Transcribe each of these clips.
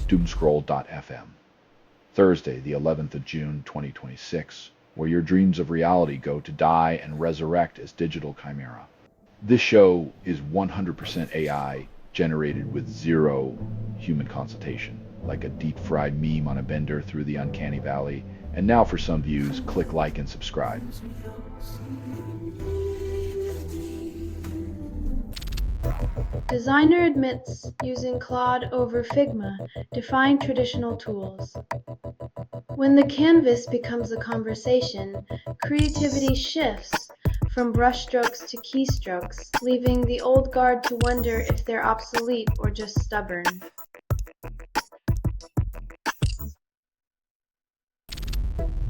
Doomscroll.fm. Thursday, the 11th of June, 2026, where your dreams of reality go to die and resurrect as digital chimera. This show is 100% AI generated with zero human consultation, like a deep-fried meme on a bender through the uncanny valley. And now for some views, click like and subscribe. Designer admits using Claude over Figma, defying traditional tools. When the canvas becomes a conversation, creativity shifts from brushstrokes to keystrokes, leaving the old guard to wonder if they're obsolete or just stubborn.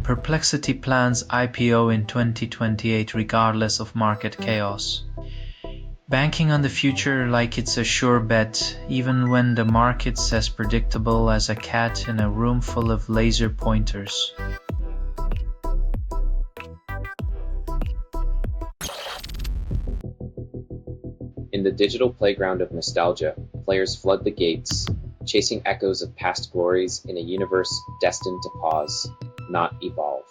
Perplexity plans IPO in 2028 regardless of market chaos. Banking on the future like it's a sure bet, even when the market's as predictable as a cat in a room full of laser pointers. In the digital playground of nostalgia, players flood the gates, chasing echoes of past glories in a universe destined to pause, not evolve.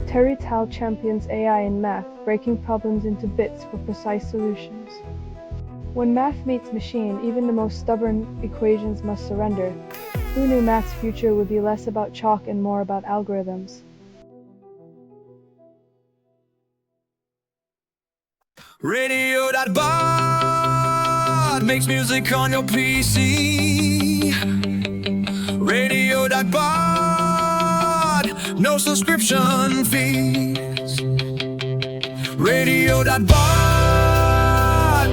Terry Tao champions AI in math, breaking problems into bits for precise solutions. When math meets machine, even the most stubborn equations must surrender. Who knew math's future would be less about chalk and more about algorithms? Radio.bot makes music on your PC. Radio.bot, no subscription fees. Radio.bot,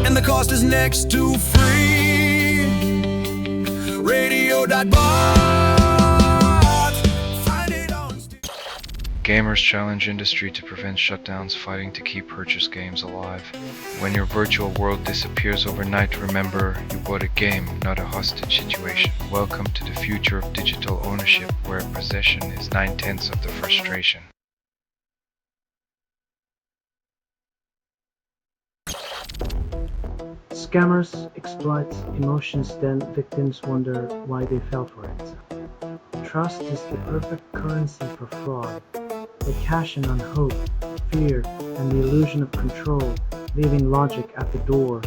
and the cost is next to free. Radio.bot, find it on Steam. Gamers challenge industry to prevent shutdowns, fighting to keep purchased games alive. When your virtual world disappears overnight, remember you bought a game, not a hostage situation. Welcome to the future of digital ownership, where possession is 9/10 of the frustration. Scammers exploit emotions, then victims wonder why they fell for it. Trust is the perfect currency for fraud. They cash in on hope, fear, and the illusion of control, leaving logic at the door.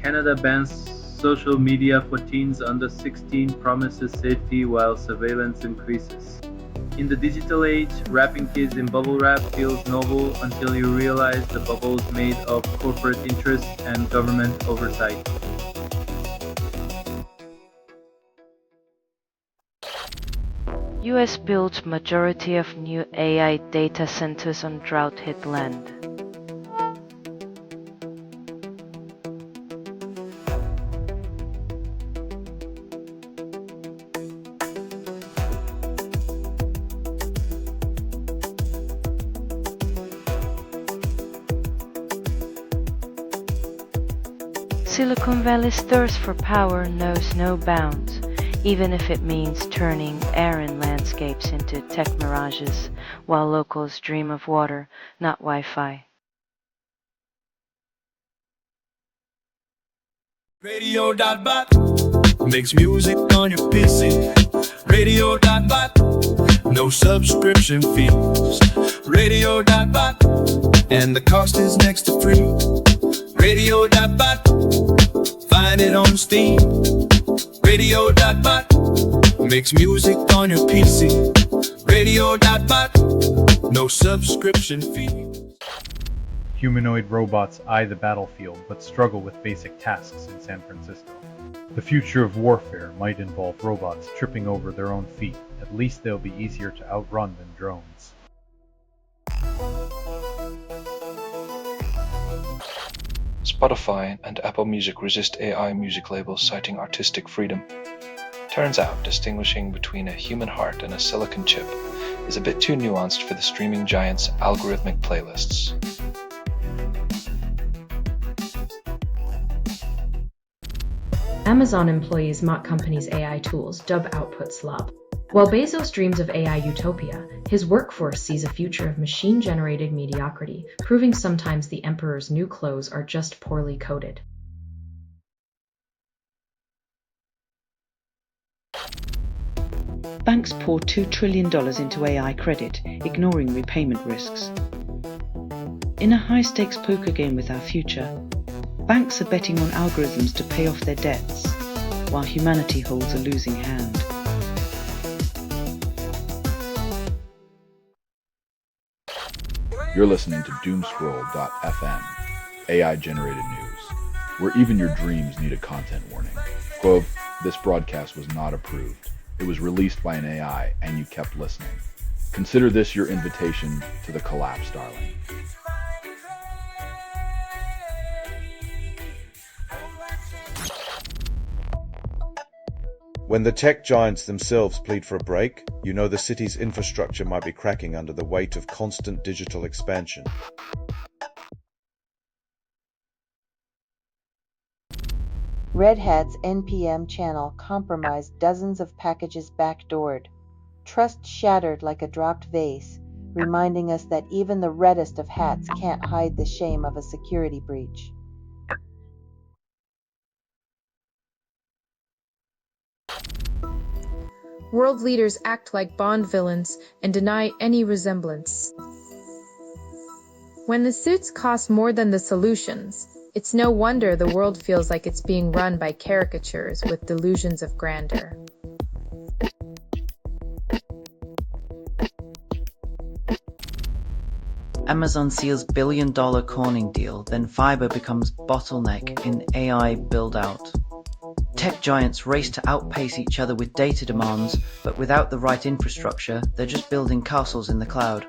Canada bans social media for teens under 16, promises safety while surveillance increases. In the digital age, wrapping kids in bubble wrap feels novel until you realize the bubble's made of corporate interest and government oversight. US builds majority of new AI data centers on drought-hit land. Silicon Valley's thirst for power knows no bounds, even if it means turning arid landscapes into tech mirages, while locals dream of water, not Wi-Fi. Radio.bot makes music on your PC. Radio.bot, no subscription fees. Radio.bot, and the cost is next to free. Radio.bot, find it on Steam. Radio.bot makes music on your PC. Radio.bot, no subscription fees. Humanoid robots eye the battlefield but struggle with basic tasks in San Francisco. The future of warfare might involve robots tripping over their own feet. At least they'll be easier to outrun than drones. Spotify and Apple Music resist AI music labels, citing artistic freedom. Turns out, distinguishing between a human heart and a silicon chip is a bit too nuanced for the streaming giant's algorithmic playlists. Amazon employees mock company's AI tools, dub output slop. While Bezos dreams of AI utopia, his workforce sees a future of machine-generated mediocrity, proving sometimes the emperor's new clothes are just poorly coded. Banks pour $2 trillion into AI credit, ignoring repayment risks. In a high-stakes poker game with our future, banks are betting on algorithms to pay off their debts, while humanity holds a losing hand. You're listening to Doomscroll.fm, AI-generated news, where even your dreams need a content warning. Quote, this broadcast was not approved. It was released by an AI, and you kept listening. Consider this your invitation to the collapse, darling. When the tech giants themselves plead for a break, you know the city's infrastructure might be cracking under the weight of constant digital expansion. Red Hat's NPM channel compromised, dozens of packages backdoored. Trust shattered like a dropped vase, reminding us that even the reddest of hats can't hide the shame of a security breach. World leaders act like Bond villains and deny any resemblance. When the suits cost more than the solutions, it's no wonder the world feels like it's being run by caricatures with delusions of grandeur. Amazon seals billion-dollar Corning deal, then fiber becomes bottleneck in AI build-out. Tech giants race to outpace each other with data demands, but without the right infrastructure, they're just building castles in the cloud.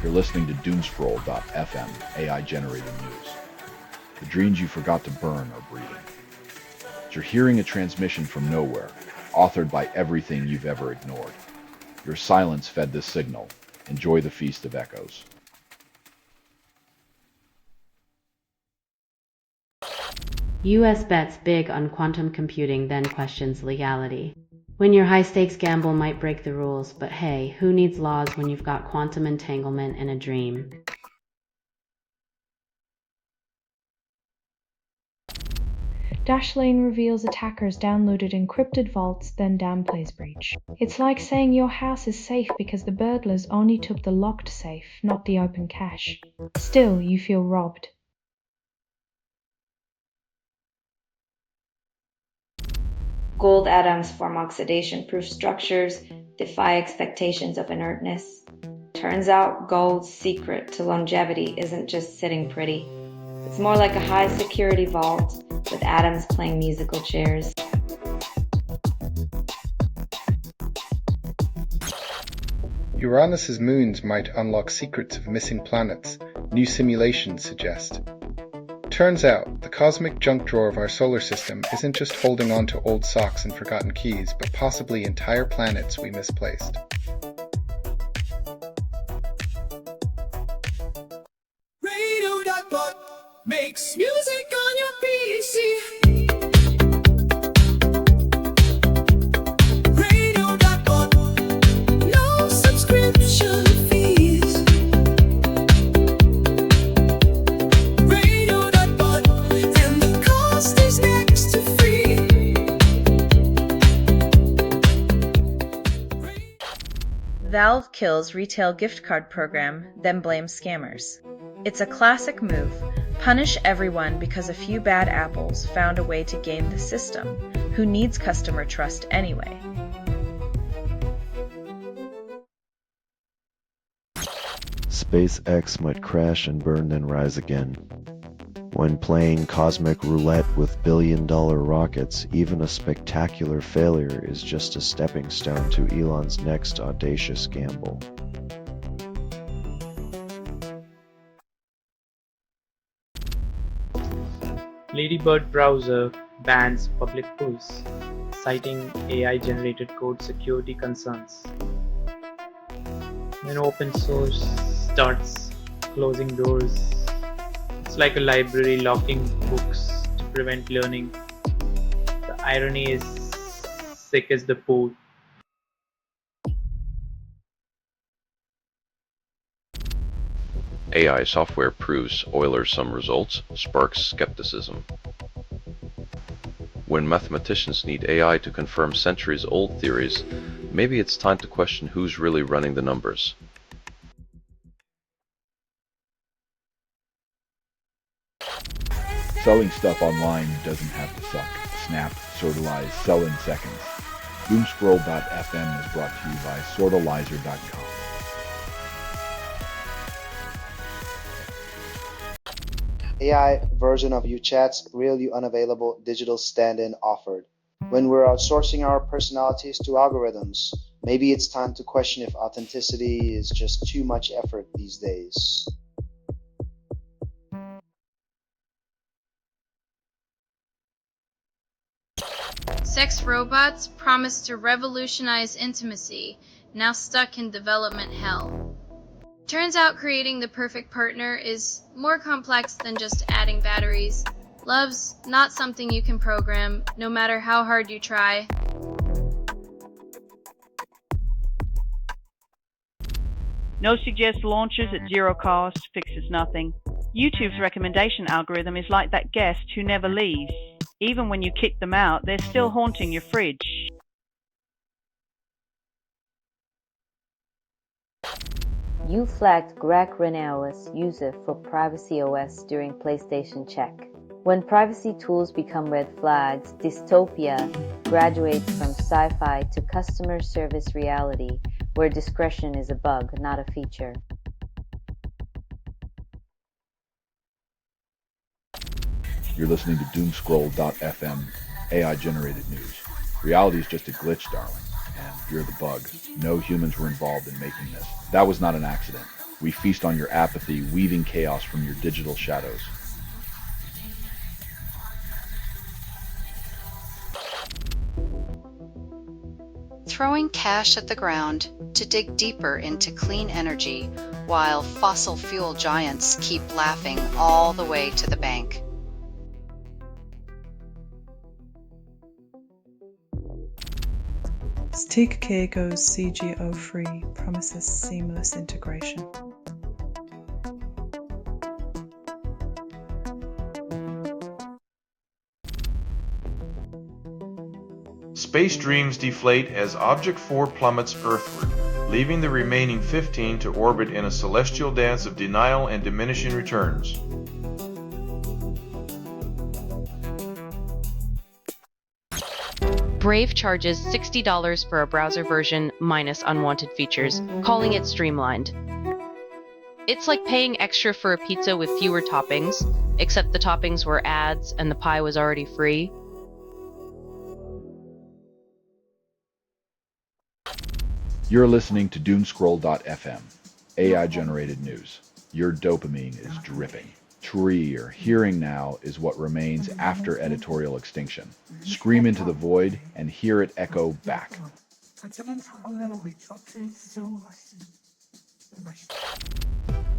You're listening to Doomscroll.fm, AI-generated news. The dreams you forgot to burn are breeding. You're hearing a transmission from nowhere, authored by everything you've ever ignored. Your silence fed this signal. Enjoy the feast of echoes. US bets big on quantum computing, then questions legality. When your high-stakes gamble might break the rules, but hey, who needs laws when you've got quantum entanglement and a dream? Dashlane reveals attackers downloaded encrypted vaults, then downplays breach. It's like saying your house is safe because the burglars only took the locked safe, not the open cache. Still, you feel robbed. Gold atoms form oxidation-proof structures, defy expectations of inertness. Turns out gold's secret to longevity isn't just sitting pretty. It's more like a high-security vault with atoms playing musical chairs. Uranus's moons might unlock secrets of missing planets, new simulations suggest. Turns out, the cosmic junk drawer of our solar system isn't just holding on to old socks and forgotten keys, but possibly entire planets we misplaced. Radio.bot makes music on your PC. Radio.bot, no subscription fees. Radio.bot, and the cost is next to free. Valve kills retail gift card program, then blames scammers. It's a classic move. Punish everyone because a few bad apples found a way to game the system. Who needs customer trust anyway? SpaceX might crash and burn then rise again. When playing cosmic roulette with billion-dollar rockets, even a spectacular failure is just a stepping stone to Elon's next audacious gamble. Ladybird browser bans public pulls, citing AI-generated code security concerns. When open source starts closing doors, it's like a library locking books to prevent learning. irony is sick as the poet. AI software proves Euler's sum results, sparks skepticism. When mathematicians need AI to confirm centuries-old theories, maybe it's time to question who's really running the numbers. Selling stuff online doesn't have to suck. Snap, sortalize, sell in seconds. Doomscroll.fm is brought to you by sortalizer.com. AI version of UChat's really unavailable digital stand-in offered. When we're outsourcing our personalities to algorithms, maybe it's time to question if authenticity is just too much effort these days. Sex robots promise to revolutionize intimacy, now stuck in development hell. Turns out creating the perfect partner is more complex than just adding batteries. Love's not something you can program, no matter how hard you try. No suggest launches at zero cost fixes nothing. YouTube's recommendation algorithm is like that guest who never leaves. Even when you kick them out, they're still haunting your fridge. You flagged Greg Reneau's user for Privacy OS during PlayStation Check. When privacy tools become red flags, dystopia graduates from sci-fi to customer service reality, where discretion is a bug, not a feature. You're listening to Doomscroll.fm, AI-generated news. Reality is just a glitch, darling, and you're the bug. No humans were involved in making this. That was not an accident. We feast on your apathy, weaving chaos from your digital shadows. Throwing cash at the ground to dig deeper into clean energy, while fossil fuel giants keep laughing all the way to the bank. Steak goes CGO-free, promises seamless integration. Space dreams deflate as Object 4 plummets Earthward, leaving the remaining 15 to orbit in a celestial dance of denial and diminishing returns. Brave charges $60 for a browser version minus unwanted features, calling it streamlined. It's like paying extra for a pizza with fewer toppings, except the toppings were ads and the pie was already free. You're listening to Doomscroll.fm, AI-generated news. Your dopamine is dripping. Tree or hearing now is what remains after editorial extinction. Scream into the void and hear it echo back.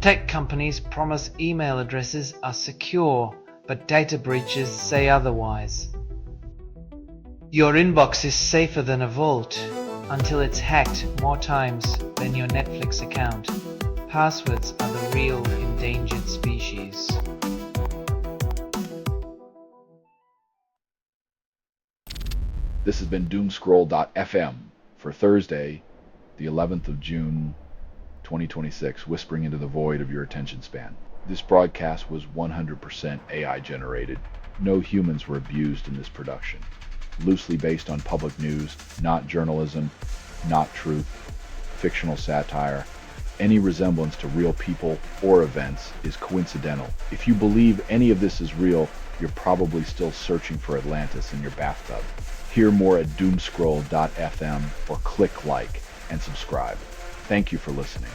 Tech companies promise email addresses are secure, but data breaches say otherwise. Your inbox is safer than a vault until it's hacked more times than your Netflix account. Passwords are the real endangered species. This has been Doomscroll.fm for Thursday, the 11th of June, 2026, whispering into the void of your attention span. This broadcast was 100% AI generated. No humans were abused in this production. Loosely based on public news, not journalism, not truth, fictional satire. Any resemblance to real people or events is coincidental. If you believe any of this is real, you're probably still searching for Atlantis in your bathtub. Hear more at doomscroll.fm or click like and subscribe. Thank you for listening.